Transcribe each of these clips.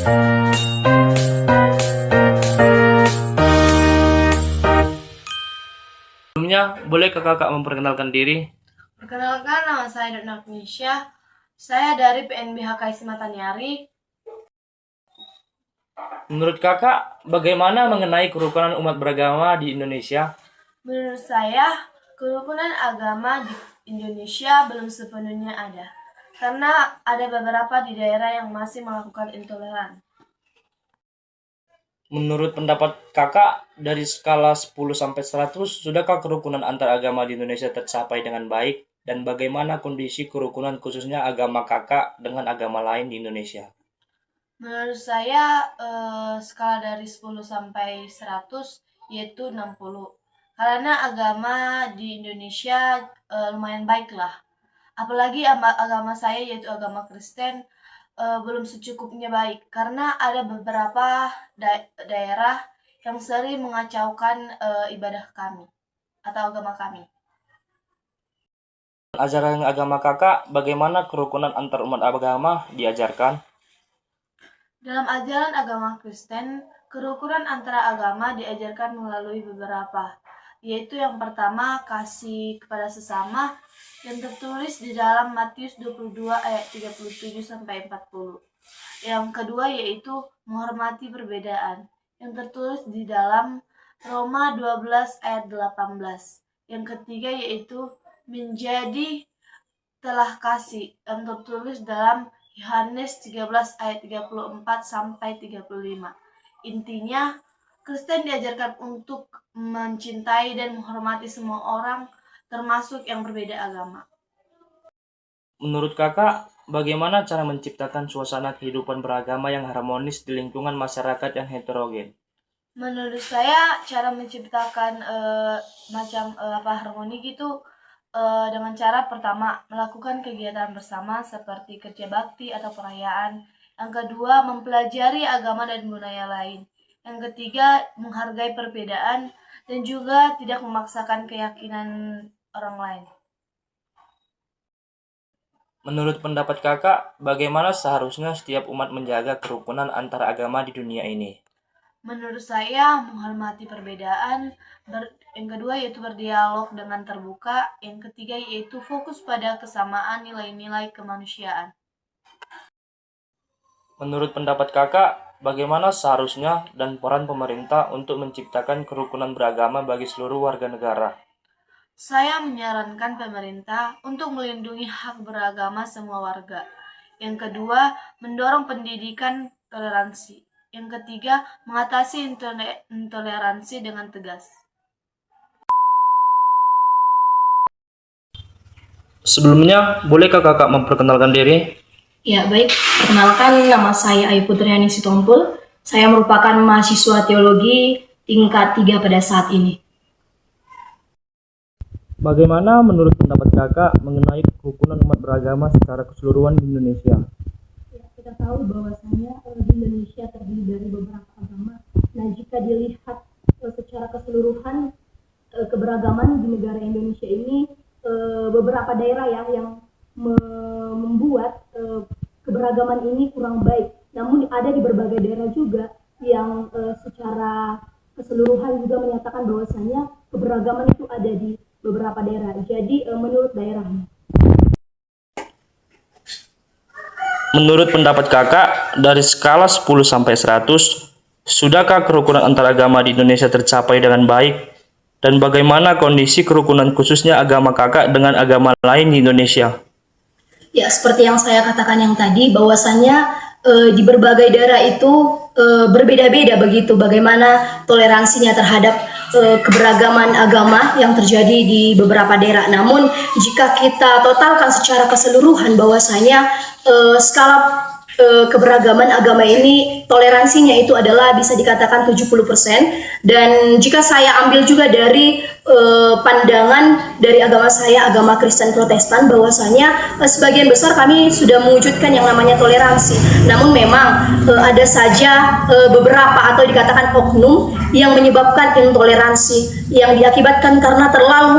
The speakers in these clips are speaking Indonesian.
Sebelumnya, bolehkah kakak memperkenalkan diri? Perkenalkan, nama saya Dona Agnesia. Saya dari PNBH KSI Matanyari. Menurut kakak, bagaimana mengenai kerukunan umat beragama di Indonesia? Menurut saya, kerukunan agama di Indonesia belum sepenuhnya ada. Karena ada beberapa di daerah yang masih melakukan intoleran. Menurut pendapat kakak, dari skala 10-100, sudahkah kerukunan antar agama di Indonesia tercapai dengan baik? Dan bagaimana kondisi kerukunan khususnya agama kakak dengan agama lain di Indonesia? Menurut saya, skala dari 10 sampai 100 yaitu 60. Karena agama di Indonesia lumayan baik lah. Apalagi agama saya yaitu agama Kristen belum secukupnya baik. Karena ada beberapa daerah yang sering mengacaukan ibadah kami atau agama kami. Ajaran agama kakak, bagaimana kerukunan antar umat agama diajarkan? Dalam ajaran agama Kristen, kerukunan antara agama diajarkan melalui beberapa, yaitu yang pertama, kasih kepada sesama yang tertulis di dalam Matius 22 ayat 37-40. Yang kedua yaitu menghormati perbedaan, yang tertulis di dalam Roma 12 ayat 18. Yang ketiga yaitu menjadi telah kasih, yang tertulis dalam Yohanes 13 ayat 34-35. Intinya, Kristen diajarkan untuk mencintai dan menghormati semua orang, termasuk yang berbeda agama. Menurut kakak, bagaimana cara menciptakan suasana kehidupan beragama yang harmonis di lingkungan masyarakat yang heterogen? Menurut saya, cara menciptakan harmoni gitu dengan cara pertama melakukan kegiatan bersama seperti kerja bakti atau perayaan. Yang kedua, mempelajari agama dan budaya lain. Yang ketiga, menghargai perbedaan dan juga tidak memaksakan keyakinan orang lain. Menurut pendapat kakak, bagaimana seharusnya setiap umat menjaga kerukunan antar agama di dunia ini? Menurut saya, menghormati perbedaan. Yang kedua yaitu berdialog dengan terbuka. Yang ketiga yaitu fokus pada kesamaan nilai-nilai kemanusiaan. Menurut pendapat kakak, bagaimana seharusnya dan peran pemerintah untuk menciptakan kerukunan beragama bagi seluruh warga negara? Saya menyarankan pemerintah untuk melindungi hak beragama semua warga. Yang kedua, mendorong pendidikan toleransi. Yang ketiga, mengatasi intoleransi dengan tegas. Sebelumnya, bolehkah kakak memperkenalkan diri? Ya, baik. Perkenalkan, nama saya Ayu Putriani Sitompul. Saya merupakan mahasiswa teologi tingkat 3 pada saat ini. Bagaimana menurut pendapat kakak mengenai kerukunan umat beragama secara keseluruhan di Indonesia? Ya, kita tahu bahwasanya di Indonesia terdiri dari beberapa agama. Nah, jika dilihat secara keseluruhan keberagaman di negara Indonesia ini, beberapa daerah ya yang membuat keberagaman ini kurang baik. Namun ada di berbagai daerah juga yang secara keseluruhan juga menyatakan bahwasanya keberagaman itu ada di beberapa daerah. Jadi menurut daerahnya. Menurut pendapat kakak, dari skala 10-100, sudahkah kerukunan antar agama di Indonesia tercapai dengan baik? Dan bagaimana kondisi kerukunan khususnya agama kakak dengan agama lain di Indonesia? Ya, seperti yang saya katakan yang tadi, bahwasannya di berbagai daerah itu berbeda-beda begitu bagaimana toleransinya terhadap keberagaman agama yang terjadi di beberapa daerah. Namun jika kita totalkan secara keseluruhan bahwasanya skala keberagaman agama ini toleransinya itu adalah bisa dikatakan 70%. Dan jika saya ambil juga dari pandangan dari agama saya, agama Kristen Protestan, bahwasanya sebagian besar kami sudah mewujudkan yang namanya toleransi. Namun memang ada saja beberapa atau dikatakan oknum yang menyebabkan intoleransi yang diakibatkan karena terlalu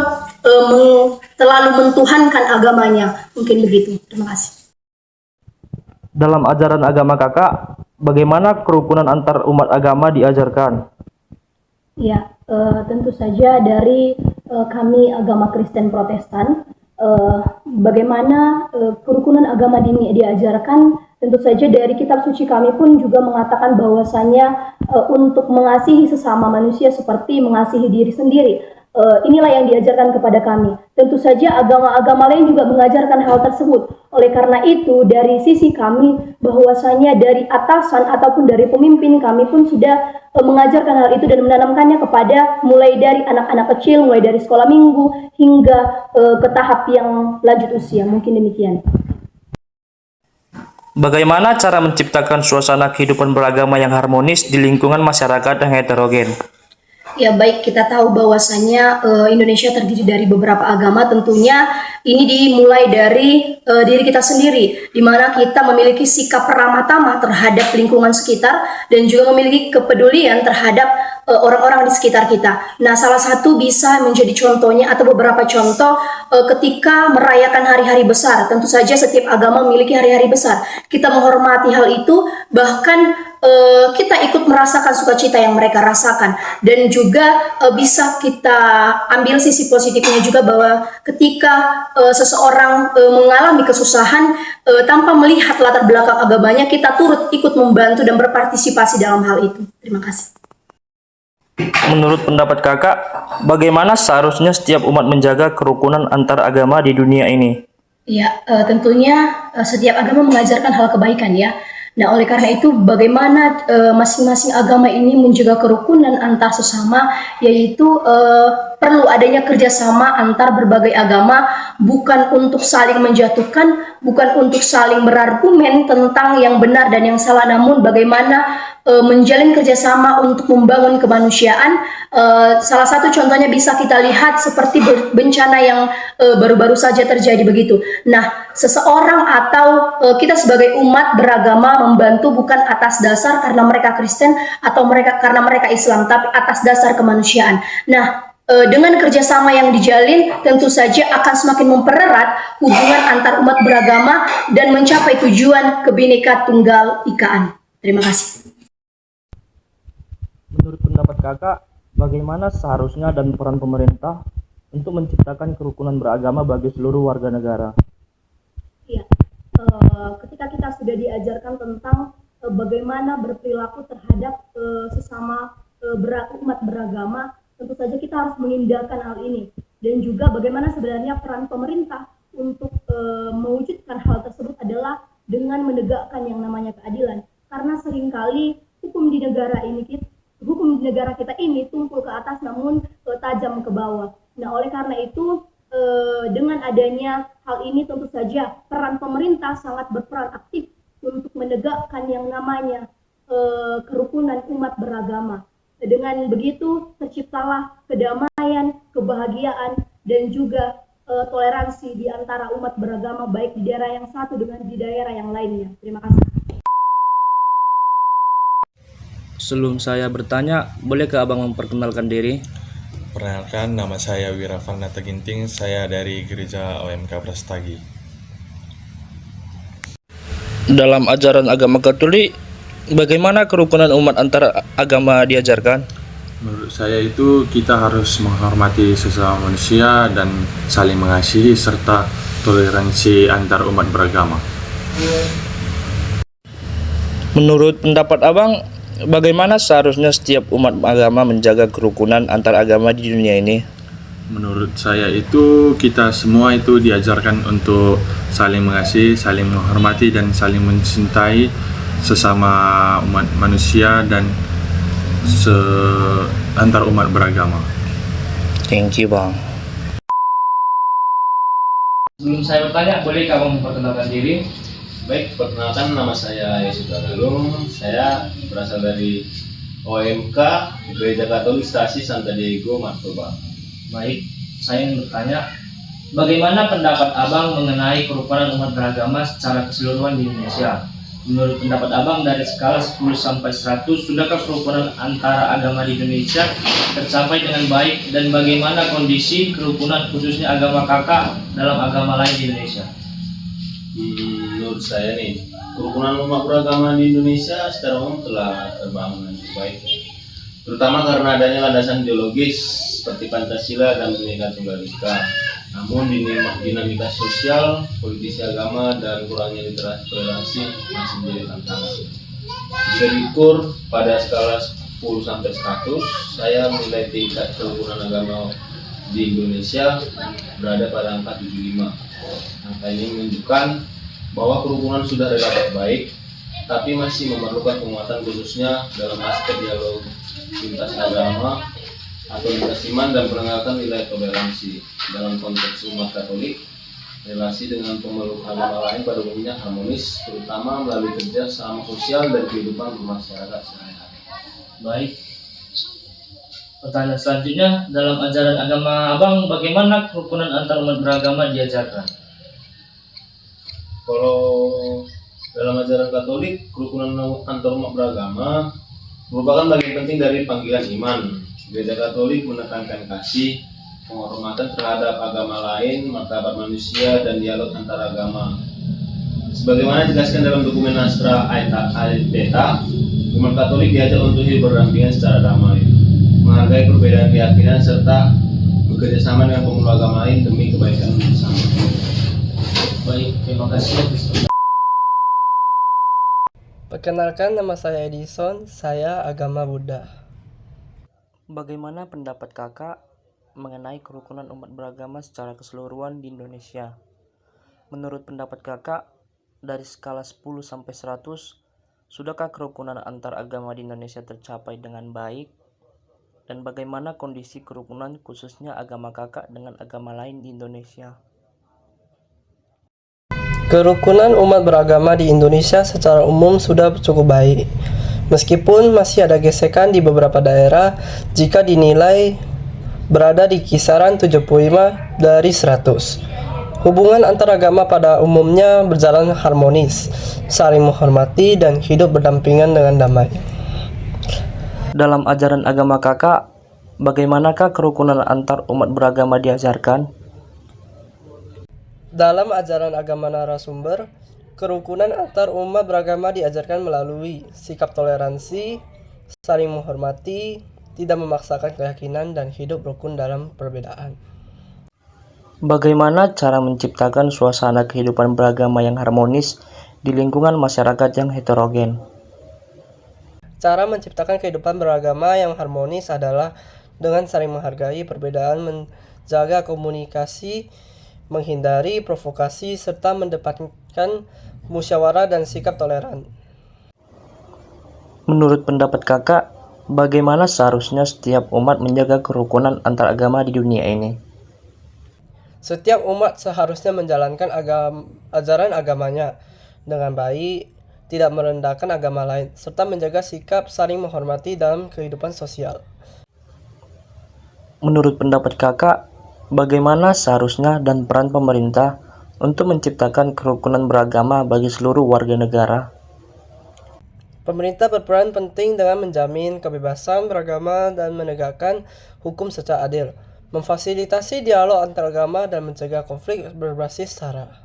mentuhankan agamanya. Mungkin begitu. Terima kasih. Dalam ajaran agama kakak, bagaimana kerukunan antar umat agama diajarkan? Ya, tentu saja dari kami agama Kristen Protestan, bagaimana kerukunan agama ini diajarkan, tentu saja dari kitab suci kami pun juga mengatakan bahwasanya untuk mengasihi sesama manusia seperti mengasihi diri sendiri. Inilah yang diajarkan kepada kami. Tentu saja agama-agama lain juga mengajarkan hal tersebut. Oleh karena itu, dari sisi kami, bahwasanya dari atasan ataupun dari pemimpin kami pun sudah mengajarkan hal itu dan menanamkannya kepada mulai dari anak-anak kecil, mulai dari sekolah minggu hingga ke tahap yang lanjut usia. Mungkin demikian. Bagaimana cara menciptakan suasana kehidupan beragama yang harmonis di lingkungan masyarakat yang heterogen? Ya baik, kita tahu bahwasanya Indonesia terdiri dari beberapa agama. Tentunya ini dimulai dari diri kita sendiri, di mana kita memiliki sikap ramah tamah terhadap lingkungan sekitar dan juga memiliki kepedulian terhadap orang-orang di sekitar kita. Nah, salah satu bisa menjadi contohnya atau beberapa contoh ketika merayakan hari-hari besar. Tentu saja setiap agama memiliki hari-hari besar. Kita menghormati hal itu, bahkan kita ikut merasakan sukacita yang mereka rasakan, dan juga bisa kita ambil sisi positifnya juga bahwa ketika seseorang mengalami kesusahan tanpa melihat latar belakang agamanya, kita turut ikut membantu dan berpartisipasi dalam hal itu. Terima kasih. Menurut pendapat kakak, bagaimana seharusnya setiap umat menjaga kerukunan antar agama di dunia ini? Ya, tentunya setiap agama mengajarkan hal kebaikan ya. Nah, oleh karena itu bagaimana masing-masing agama ini menjaga kerukunan antar sesama, yaitu perlu adanya kerjasama antar berbagai agama, bukan untuk saling menjatuhkan, bukan untuk saling berargumen tentang yang benar dan yang salah, namun bagaimana menjalin kerjasama untuk membangun kemanusiaan. Salah satu contohnya bisa kita lihat seperti bencana yang baru-baru saja terjadi begitu. Nah, seseorang atau kita sebagai umat beragama membantu bukan atas dasar karena mereka Kristen atau karena mereka Islam, tapi atas dasar kemanusiaan. Nah, dengan kerjasama yang dijalin tentu saja akan semakin mempererat hubungan antar umat beragama dan mencapai tujuan Bhinneka Tunggal Ika. Terima kasih. Menurut pendapat kakak, bagaimana seharusnya dan peran pemerintah untuk menciptakan kerukunan beragama bagi seluruh warga negara? Ya, ketika kita sudah diajarkan tentang bagaimana berperilaku terhadap sesama umat beragama, tentu saja kita harus mengindahkan hal ini, dan juga bagaimana sebenarnya peran pemerintah untuk mewujudkan hal tersebut adalah dengan menegakkan yang namanya keadilan, karena seringkali hukum di negara kita ini tumpul ke atas namun tajam ke bawah. Nah, oleh karena itu dengan adanya hal ini tentu saja peran pemerintah sangat berperan aktif untuk menegakkan yang namanya kerukunan umat beragama. Dengan begitu terciptalah kedamaian, kebahagiaan, dan juga toleransi di antara umat beragama baik di daerah yang satu dengan di daerah yang lainnya. Terima kasih. Sebelum saya bertanya, bolehkah abang memperkenalkan diri? Perkenalkan, nama saya Wirafan Nata Ginting, saya dari Gereja OMK Prastagi. Dalam ajaran agama Katolik, bagaimana kerukunan umat antar agama diajarkan? Menurut saya itu kita harus menghormati sesama manusia dan saling mengasihi serta toleransi antar umat beragama. Menurut pendapat abang, bagaimana seharusnya setiap umat agama menjaga kerukunan antar agama di dunia ini? Menurut saya itu kita semua itu diajarkan untuk saling mengasihi, saling menghormati dan saling mencintai sesama umat manusia dan antar umat beragama. Thank you bang. Sebelum saya bertanya, bolehkah abang memperkenalkan diri? Baik, perkenalkan, nama saya Yesus Agalung. Saya berasal dari OMK Gereja Katolik Stasi Santa Diego Martoba. Baik, saya ingin bertanya, bagaimana pendapat abang mengenai kerukunan umat beragama secara keseluruhan di Indonesia? Menurut pendapat abang dari skala 10 sampai 100, sudahkah kerukunan antara agama di Indonesia tercapai dengan baik, dan bagaimana kondisi kerukunan khususnya agama kakak dalam agama lain di Indonesia? Menurut saya nih, kerukunan umat beragama di Indonesia secara umum telah terbangun dengan cukup baik, terutama karena adanya landasan ideologis seperti Pancasila dan Bhinneka Tunggal Ika. Namun dinamika sosial, politisi agama, dan kurangnya literasi toleransi masih menjadi tantangan. Jika diukur pada skala 10 sampai 100, saya menilai tingkat kerukunan agama di Indonesia berada pada angka 75. Angka ini menunjukkan bahwa kerukunan sudah relatif baik, tapi masih memerlukan penguatan khususnya dalam aspek dialog lintas agama atau lintas iman dan penegakan nilai toleransi. Dalam konteks umat Katolik, relasi dengan pemeluk agama lain pada umumnya harmonis, terutama melalui kerja sama sosial dan kehidupan bermasyarakat sehari-hari. Baik. Pertanyaan selanjutnya, dalam ajaran agama Abang, bagaimana kerukunan antar umat beragama diajarkan? Kalau dalam ajaran Katolik, kerukunan antar umat beragama merupakan bagian penting dari panggilan iman. Gereja Katolik menekankan kasih, penghormatan terhadap agama lain, martabat manusia, dan dialog antar agama. Sebagaimana dijelaskan dalam dokumen Astra Aetata, umat Katolik diajak untuk hidup berdampingan secara damai, menghargai perbedaan keyakinan, serta bekerja sama dengan pemeluk agama lain demi kebaikan bersama. Baik, terima kasih. Perkenalkan, nama saya Edison, saya agama Buddha. Bagaimana pendapat kakak mengenai kerukunan umat beragama secara keseluruhan di Indonesia? Menurut pendapat kakak, dari skala 10 sampai 100, sudahkah kerukunan antar agama di Indonesia tercapai dengan baik? Dan bagaimana kondisi kerukunan khususnya agama kakak dengan agama lain di Indonesia? Kerukunan umat beragama di Indonesia secara umum sudah cukup baik. Meskipun masih ada gesekan di beberapa daerah jika dinilai berada di kisaran 75 dari 100. Hubungan antar agama pada umumnya berjalan harmonis, saling menghormati, dan hidup berdampingan dengan damai. Dalam ajaran agama kakak, bagaimanakah kerukunan antar umat beragama diajarkan? Dalam ajaran agama narasumber, kerukunan antar umat beragama diajarkan melalui sikap toleransi, saling menghormati, tidak memaksakan keyakinan, dan hidup rukun dalam perbedaan. Bagaimana cara menciptakan suasana kehidupan beragama yang harmonis di lingkungan masyarakat yang heterogen? Cara menciptakan kehidupan beragama yang harmonis adalah dengan saling menghargai perbedaan, menjaga komunikasi, menghindari provokasi, serta mendepankan musyawarah dan sikap toleran. Menurut pendapat kakak, bagaimana seharusnya setiap umat menjaga kerukunan antar agama di dunia ini? Setiap umat seharusnya menjalankan ajaran agamanya dengan baik, tidak merendahkan agama lain, serta menjaga sikap saling menghormati dalam kehidupan sosial. Menurut pendapat kakak, bagaimana seharusnya dan peran pemerintah untuk menciptakan kerukunan beragama bagi seluruh warga negara? Pemerintah berperan penting dengan menjamin kebebasan beragama dan menegakkan hukum secara adil, memfasilitasi dialog antar agama, dan mencegah konflik berbasis sara.